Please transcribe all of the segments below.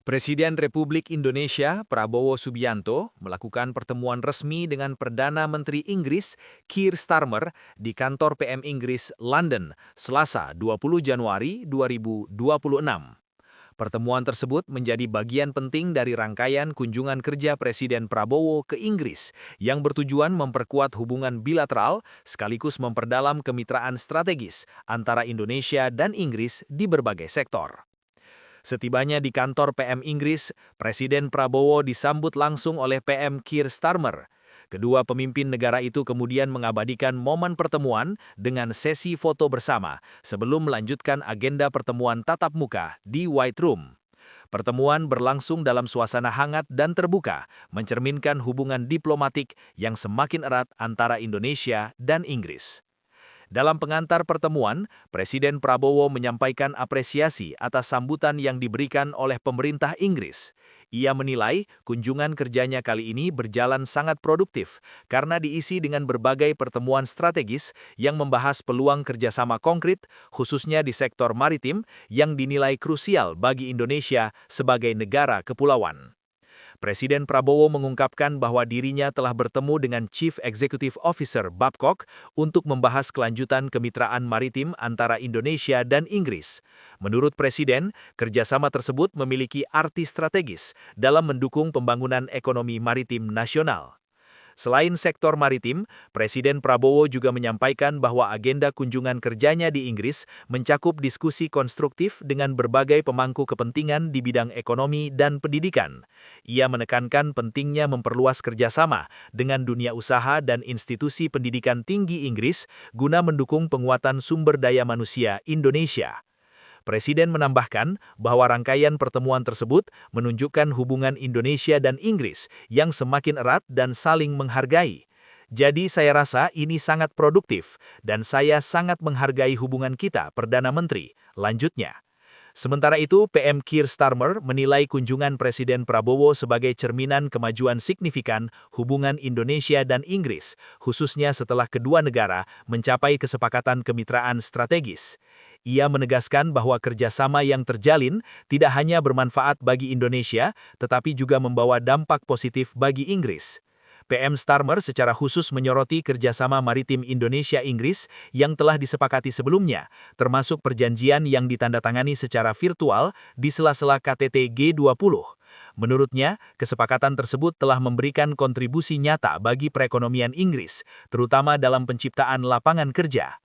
Presiden Republik Indonesia Prabowo Subianto melakukan pertemuan resmi dengan Perdana Menteri Inggris Keir Starmer di kantor PM Inggris London, Selasa 20 Januari 2026. Pertemuan tersebut menjadi bagian penting dari rangkaian kunjungan kerja Presiden Prabowo ke Inggris yang bertujuan memperkuat hubungan bilateral sekaligus memperdalam kemitraan strategis antara Indonesia dan Inggris di berbagai sektor. Setibanya di kantor PM Inggris, Presiden Prabowo disambut langsung oleh PM Keir Starmer. Kedua pemimpin negara itu kemudian mengabadikan momen pertemuan dengan sesi foto bersama sebelum melanjutkan agenda pertemuan tatap muka di White Room. Pertemuan berlangsung dalam suasana hangat dan terbuka, mencerminkan hubungan diplomatik yang semakin erat antara Indonesia dan Inggris. Dalam pengantar pertemuan, Presiden Prabowo menyampaikan apresiasi atas sambutan yang diberikan oleh pemerintah Inggris. Ia menilai kunjungan kerjanya kali ini berjalan sangat produktif karena diisi dengan berbagai pertemuan strategis yang membahas peluang kerjasama konkret, khususnya di sektor maritim yang dinilai krusial bagi Indonesia sebagai negara kepulauan. Presiden Prabowo mengungkapkan bahwa dirinya telah bertemu dengan Chief Executive Officer Babcock untuk membahas kelanjutan kemitraan maritim antara Indonesia dan Inggris. Menurut Presiden, kerjasama tersebut memiliki arti strategis dalam mendukung pembangunan ekonomi maritim nasional. Selain sektor maritim, Presiden Prabowo juga menyampaikan bahwa agenda kunjungan kerjanya di Inggris mencakup diskusi konstruktif dengan berbagai pemangku kepentingan di bidang ekonomi dan pendidikan. Ia menekankan pentingnya memperluas kerjasama dengan dunia usaha dan institusi pendidikan tinggi Inggris guna mendukung penguatan sumber daya manusia Indonesia. Presiden menambahkan bahwa rangkaian pertemuan tersebut menunjukkan hubungan Indonesia dan Inggris yang semakin erat dan saling menghargai. Jadi saya rasa ini sangat produktif dan saya sangat menghargai hubungan kita, Perdana Menteri, lanjutnya. Sementara itu, PM Keir Starmer menilai kunjungan Presiden Prabowo sebagai cerminan kemajuan signifikan hubungan Indonesia dan Inggris, khususnya setelah kedua negara mencapai kesepakatan kemitraan strategis. Ia menegaskan bahwa kerjasama yang terjalin tidak hanya bermanfaat bagi Indonesia, tetapi juga membawa dampak positif bagi Inggris. PM Starmer secara khusus menyoroti kerjasama maritim Indonesia-Inggris yang telah disepakati sebelumnya, termasuk perjanjian yang ditandatangani secara virtual di sela-sela KTT G20. Menurutnya, kesepakatan tersebut telah memberikan kontribusi nyata bagi perekonomian Inggris, terutama dalam penciptaan lapangan kerja.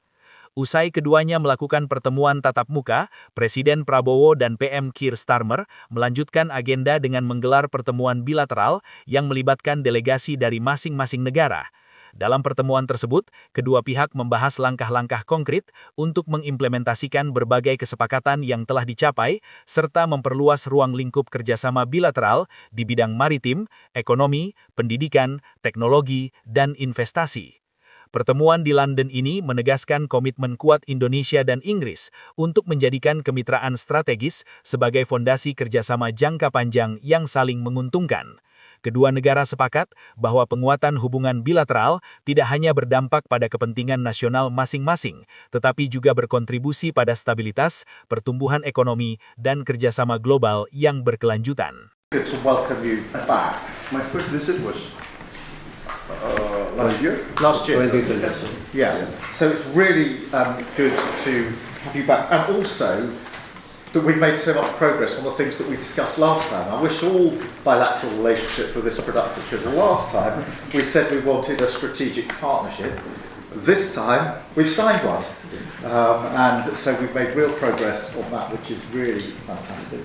Usai keduanya melakukan pertemuan tatap muka, Presiden Prabowo dan PM Keir Starmer melanjutkan agenda dengan menggelar pertemuan bilateral yang melibatkan delegasi dari masing-masing negara. Dalam pertemuan tersebut, kedua pihak membahas langkah-langkah konkret untuk mengimplementasikan berbagai kesepakatan yang telah dicapai, serta memperluas ruang lingkup kerjasama bilateral di bidang maritim, ekonomi, pendidikan, teknologi, dan investasi. Pertemuan di London ini menegaskan komitmen kuat Indonesia dan Inggris untuk menjadikan kemitraan strategis sebagai fondasi kerjasama jangka panjang yang saling menguntungkan. Kedua negara sepakat bahwa penguatan hubungan bilateral tidak hanya berdampak pada kepentingan nasional masing-masing, tetapi juga berkontribusi pada stabilitas, pertumbuhan ekonomi, dan kerjasama global yang berkelanjutan. Good to welcome you back. My first visit was last year? Last year. Yeah. So it's really good to have you back, and also that we've made so much progress on the things that we discussed last time. I wish all bilateral relationships were this productive, because the last time we said we wanted a strategic partnership. This time we've signed one, and so we've made real progress on that, which is really fantastic.